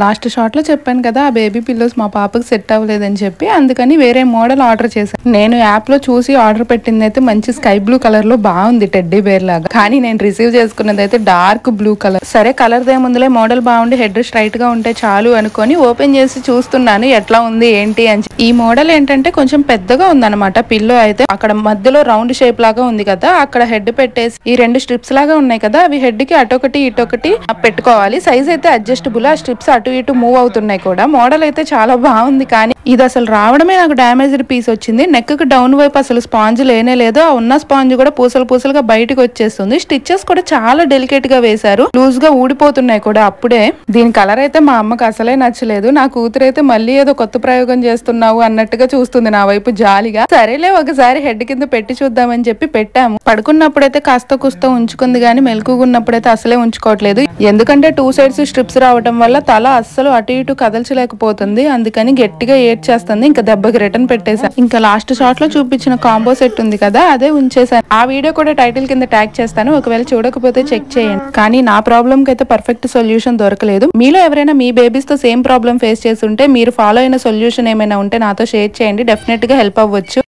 Last shot లో చెప్పాను కదా ఆ బేబీ పిల్లోస్ మా పాపకి సెట్ అవ్వలేదని చెప్పి, అందుకని వేరే మోడల్ ఆర్డర్ చేశాను. నేను యాప్ లో చూసి ఆర్డర్ పెట్టింది అయితే మంచి స్కై బ్లూ కలర్ లో బాగుంది, టెడ్డీ బేర్ లాగా. కానీ నేను రిసీవ్ చేసుకున్నది అయితే డార్క్ బ్లూ కలర్. సరే కలర్ దేముందులే, మోడల్ బాగుండి హెడ్ స్ట్రైట్ గా ఉంటే చాలు అనుకొని ఓపెన్ చేసి చూస్తున్నాను ఎట్లా ఉంది ఏంటి అని. ఈ మోడల్ ఏంటంటే కొంచెం పెద్దగా ఉందన్నమాట. పిల్లో అయితే అక్కడ మధ్యలో రౌండ్ షేప్ లాగా ఉంది కదా, అక్కడ హెడ్ పెట్టేసి ఈ 2 స్ట్రిప్స్ లాగా ఉన్నాయి కదా, అవి హెడ్ కి అటొకటి ఇటొకటి పెట్టుకోవాలి. సైజ్ అయితే అడ్జస్టబుల్, ఆ స్ట్రిప్స్ అటు ఇటు మూవ్ అవుతున్నాయి కూడా. మోడల్ అయితే చాలా బాగుంది. కానీ ఇది అసలు రావడమే నాకు డ్యామేజ్డ్ పీస్ వచ్చింది. నెక్ కి డౌన్ వైపు అసలు స్పాంజ్ లేనే లేదు. ఆ ఉన్న స్పాంజ్ కూడా పూసలు పూసలుగా బయటకు వచ్చేస్తుంది. స్టిచెస్ కూడా చాలా డెలికేట్ గా వేశారు, లూజ్ గా ఊడిపోతున్నాయి కూడా అప్పుడే. దీని కలర్ అయితే మా అమ్మకి అసలే నచ్చలేదు. నా కూతురు అయితే మళ్ళీ ఏదో కొత్త ప్రయోగం చేస్తున్నావు అన్నట్టుగా చూస్తుంది నా వైపు జాలిగా. సరేలే ఒకసారి హెడ్ కింద పెట్టి చూద్దామని చెప్పి పెట్టాము. పడుకున్నప్పుడైతే కాస్త కుస్త ఉంచుకుంది, కానీ మెలకుగున్నప్పుడైతే అసలే ఉంచుకోవట్లేదు. ఎందుకంటే 2 సైడ్స్ స్ట్రిప్స్ రావడం వల్ల తల అస్సలు అటు ఇటు కదల్చలేకపోతుంది. అందుకని గట్టిగా ఏడ్చేస్తుంది. ఇంకా దెబ్బకి రిటర్న్ పెట్టేశాను. ఇంకా లాస్ట్ షాట్ లో చూపించిన కాంబో సెట్ ఉంది కదా, అదే ఉంచేసాను. ఆ వీడియో కూడా టైటిల్ కింద ట్యాగ్ చేస్తాను, ఒకవేళ చూడకపోతే చెక్ చేయండి. కానీ నా ప్రాబ్లం కి అయితే పర్ఫెక్ట్ సొల్యూషన్ దొరకలేదు. మీలో ఎవరైనా మీ బేబీస్ తో సేమ్ ప్రాబ్లం ఫేస్ చేసి ఉంటే మీరు ఫాలో అయిన సొల్యూషన్ ఏమైనా ఉంటే నాతో షేర్ చేయండి, డెఫినెట్ గా హెల్ప్ అవ్వచ్చు.